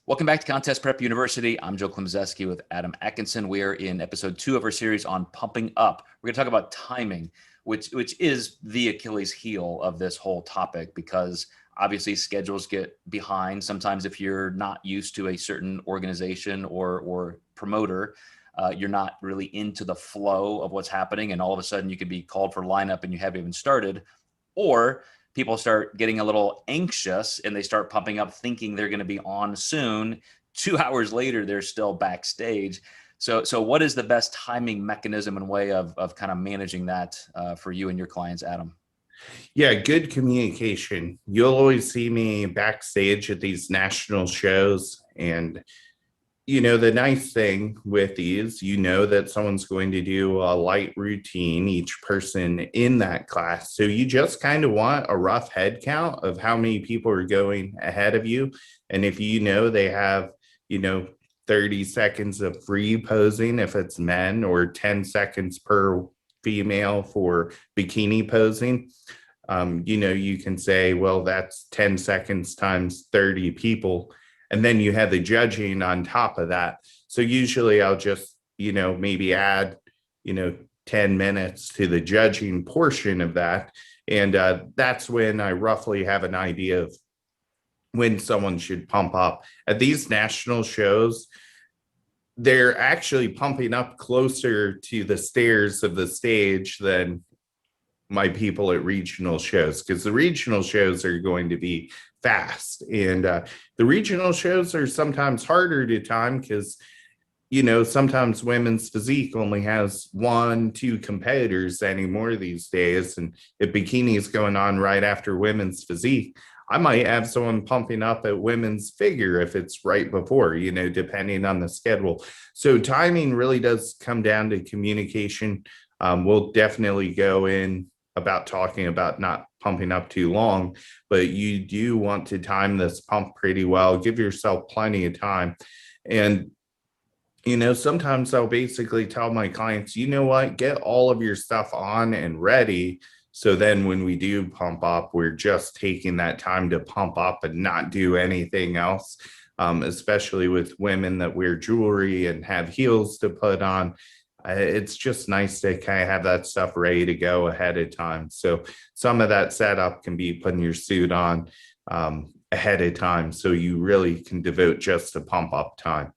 Welcome back to Contest Prep University. I'm Joe Klemczewski with Adam Atkinson. We are in episode 2 of our series on pumping up. We're going to talk about timing, which is the Achilles heel of this whole topic, because obviously schedules get behind. Sometimes if you're not used to a certain organization or promoter, you're not really into the flow of what's happening, and all of a sudden you could be called for lineup and you haven't even started, or people start getting a little anxious and they start pumping up thinking they're going to be on soon. 2 hours later, they're still backstage. So what is the best timing mechanism and way of kind of managing that for you and your clients, Adam? Yeah, good communication. You'll always see me backstage at these national shows. And, the nice thing with these, that someone's going to do a light routine, each person in that class. So you just kind of want a rough head count of how many people are going ahead of you. And if they have, 30 seconds of free posing, if it's men, or 10 seconds per female for bikini posing, you can say, well, that's 10 seconds times 30 people. And then you have the judging on top of that. So usually I'll just, maybe add, 10 minutes to the judging portion of that. And that's when I roughly have an idea of when someone should pump up. At these national shows, they're actually pumping up closer to the stairs of the stage than my people at regional shows, because the regional shows are going to be fast. And the regional shows are sometimes harder to time because, sometimes women's physique only has 1-2 competitors anymore these days. And if bikini is going on right after women's physique, I might have someone pumping up at women's figure if it's right before, depending on the schedule. So timing really does come down to communication. We'll definitely go in about talking about not pumping up too long, but you do want to time this pump pretty well. Give yourself plenty of time. And, sometimes I'll basically tell my clients, get all of your stuff on and ready. So then when we do pump up, we're just taking that time to pump up and not do anything else, especially with women that wear jewelry and have heels to put on. It's just nice to kind of have that stuff ready to go ahead of time. So some of that setup can be putting your suit on ahead of time, so you really can devote just to pump up time.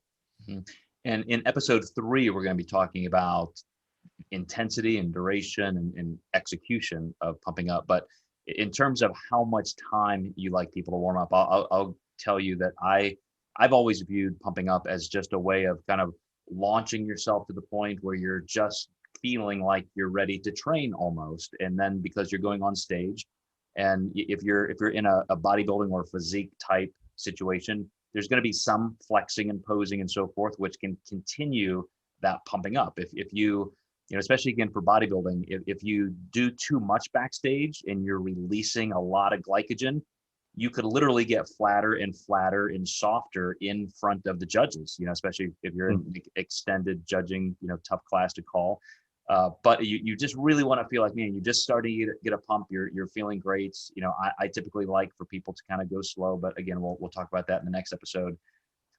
Mm-hmm. And in episode 3, we're going to be talking about intensity and duration and execution of pumping up. But in terms of how much time you like people to warm up, I'll tell you that I've always viewed pumping up as just a way of kind of launching yourself to the point where you're just feeling like you're ready to train almost. And then because you're going on stage, and if you're in a bodybuilding or physique type situation, there's going to be some flexing and posing and so forth, which can continue that pumping up. If you especially again for bodybuilding, if you do too much backstage and you're releasing a lot of glycogen, you could literally get flatter and flatter and softer in front of the judges, especially if you're in extended judging, tough class to call. But you just really want to feel like, man, you just starting to get a pump, you're feeling great. I typically like for people to kind of go slow, but again, we'll talk about that in the next episode.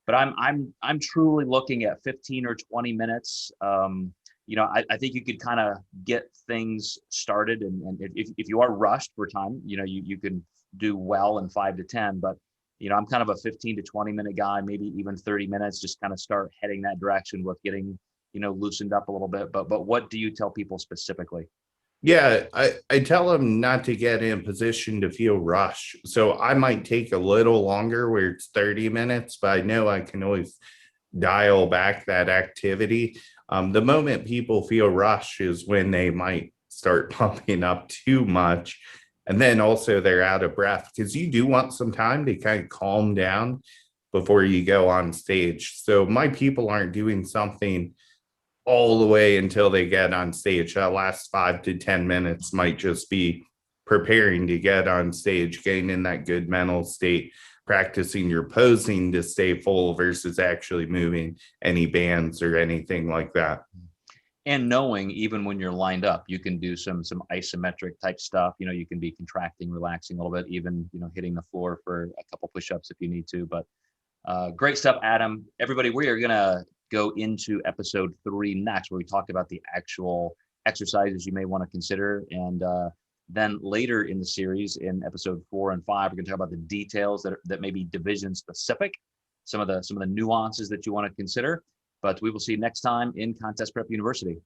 But I'm truly looking at 15 or 20 minutes. I think you could kind of get things started, and if you are rushed for time, you can do well in 5 to 10, but I'm kind of a 15 to 20 minute guy, maybe even 30 minutes, just kind of start heading that direction with getting, loosened up a little bit. But what do you tell people specifically? Yeah, I tell them not to get in position to feel rushed. So I might take a little longer where it's 30 minutes, but I know I can always dial back that activity. The moment people feel rushed is when they might start pumping up too much. And then also they're out of breath, because you do want some time to kind of calm down before you go on stage. So my people aren't doing something all the way until they get on stage. That last 5 to 10 minutes might just be preparing to get on stage, getting in that good mental state, practicing your posing to stay full versus actually moving any bands or anything like that. And knowing even when you're lined up, you can do some isometric type stuff. You can be contracting, relaxing a little bit, even hitting the floor for a couple push-ups if you need to. But Great stuff, Adam. Everybody, we are going to go into episode 3 next, where we talk about the actual exercises you may want to consider. And then later in the series, in episode 4 and 5, we're going to talk about the details that may be division specific, some of the nuances that you want to consider. But we will see you next time in Contest Prep University.